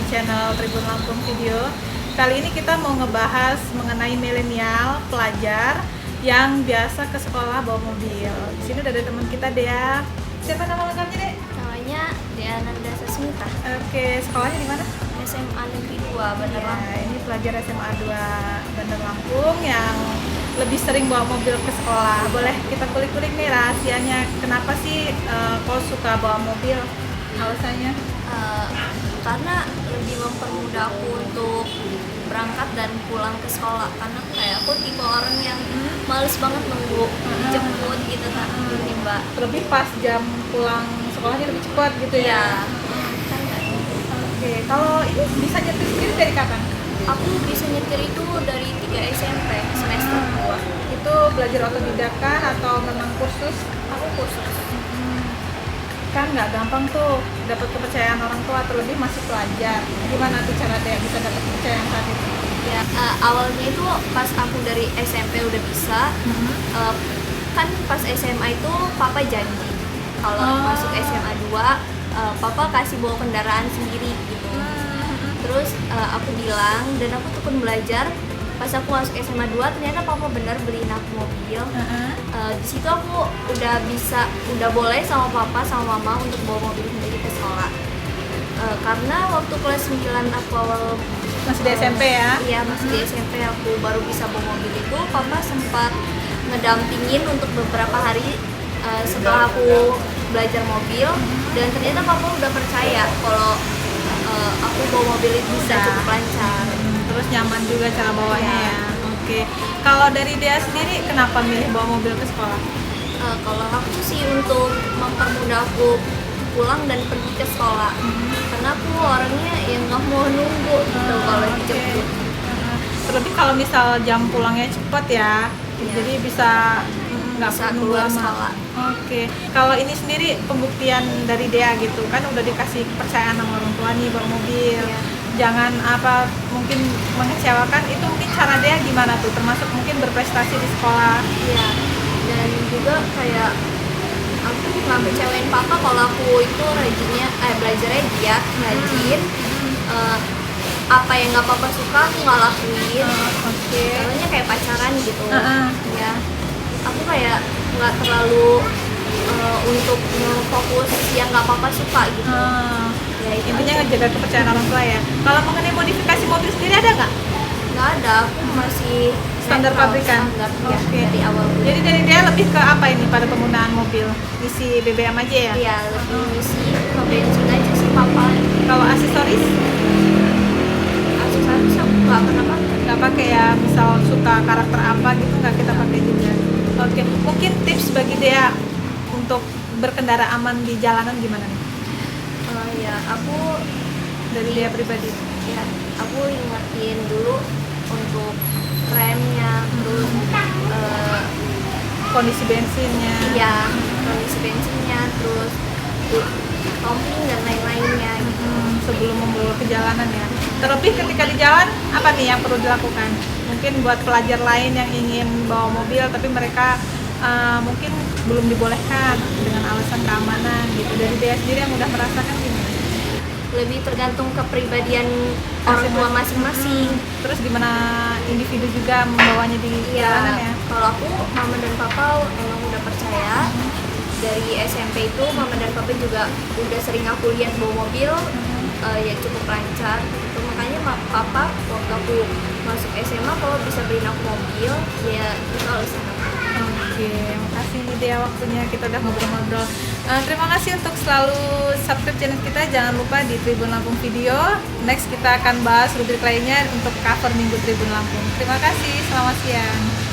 channel Tribun Lampung Video. Kali ini kita mau ngebahas mengenai milenial pelajar yang biasa ke sekolah bawa mobil. Di sini udah ada teman kita, Dea. Siapa nama lengkapnya, Dek? Namanya Dea Nanda Sasmita. Oke, sekolahnya di mana? SMA Negeri 2 Bandar Ya, Lampung. ini pelajar SMA 2 Bandar Lampung yang lebih sering bawa mobil ke sekolah. Boleh kita kulik-kulik nih rahasianya, kenapa sih kok suka bawa mobil? Alasannya? Karena lebih mempermudah aku untuk berangkat dan pulang ke sekolah. Karena kayak aku tipe orang yang males banget nunggu dijemput gitu kan, ini Mbak. Terlebih pas jam pulang sekolahnya lebih cepat gitu ya? Kan Oke, kalau ini bisa nyetir sendiri dari kapan? aku bisa nyetir itu dari 3 SMP semester 2. Itu belajar otodidak kah atau memang kursus? Aku kursus. Kan nggak gampang tuh dapat kepercayaan orang tua, terlebih masih pelajar. Gimana tuh cara dia bisa dapat kepercayaan saat itu? Ya, awalnya itu pas aku dari SMP udah bisa. Kan pas SMA itu papa janji kalau masuk SMA 2 papa kasih bawa kendaraan sendiri gitu. Terus aku bilang dan aku tekun belajar. Pas aku masuk SMA 2 ternyata papa benar beliin aku mobil. Di situ aku udah boleh sama papa sama mama untuk bawa mobil sendiri ke sekolah. Karena waktu kelas 9 aku awal Masih di SMP ya? Iya, masih di SMP aku baru bisa bawa mobil itu. Papa sempat ngedampingin untuk beberapa hari setelah aku belajar mobil, dan ternyata papa udah percaya kalau aku bawa mobil itu bisa cukup lancar. Terus nyaman juga cara bawanya Iya. ya? Oke. Kalau dari dia sendiri, kenapa milih bawa mobil ke sekolah? Kalau aku sih untuk mempermudah aku pulang dan pergi ke sekolah, karena aku orangnya yang nggak mau nunggu gitu kalau dijemput. Terlebih kalau misal jam pulangnya cepat ya, Iya. jadi bisa nggak Bisa perlu keluar lama. sekolah. Oke. Kalau ini sendiri pembuktian dari Dea gitu kan udah dikasih kepercayaan sama orang tua nih bawa mobil. Iya. Jangan mungkin mengecewakan, itu mungkin cara Dea gimana tuh? Termasuk mungkin berprestasi di sekolah. Iya, dan juga kayak aku nggak ngecewain papa kalau aku itu belajarnya giat, rajin. Apa yang nggak papa suka aku nggak lakuin. Oke. Contohnya kayak pacaran gitu. Heeh. Ya, aku kayak nggak terlalu untuk fokus yang nggak papa suka gitu. Ya itu Intinya aja. ngejaga kepercayaan orang tua ya. Kalau mengenai modifikasi mobil sendiri ada nggak? Nggak ada, aku masih Standar netral, pabrikan? standar, ya, Oke. dari awal. Jadi dari dia lebih ke apa ini pada penggunaan mobil? Isi BBM aja ya? Iya, lebih ngisi ke bensin aja sih papa. Kalau aksesoris Aksesoris aku nggak pernah pakai. nggak pakai ya? Misal suka karakter apa gitu nggak kita pakai juga. Oke, mungkin tips bagi dia untuk berkendara aman di jalanan gimana nih? Ya aku Dari dia pribadi. ya aku ingetin dulu untuk remnya, terus Kondisi bensinnya. ya kondisi bensinnya, terus topping dan lain-lainnya gitu. Sebelum membawa ke jalanan ya. Terlebih ketika di jalan, apa nih yang perlu dilakukan? Mungkin buat pelajar lain yang ingin bawa mobil tapi mereka mungkin belum dibolehkan dengan alasan keamanan gitu. Dari dia sendiri yang udah merasakan gimana? Lebih tergantung kepribadian orang tua masing-masing. Terus gimana individu juga membawanya di jalanan ya? Kalau aku, mama dan papa emang udah percaya. Dari SMP itu mama dan papa juga udah sering aku lihat bawa mobil, ya cukup lancar. Itu makanya papa waktu aku masuk SMA kalau bisa beliin aku mobil, ya itu alasan aku. Oke, makasih nih Dea waktunya, kita udah ngobrol-ngobrol. Terima kasih untuk selalu subscribe channel kita. Jangan lupa di Tribun Lampung Video. Next kita akan bahas rubrik lainnya untuk cover Minggu Tribun Lampung. Terima kasih, selamat siang.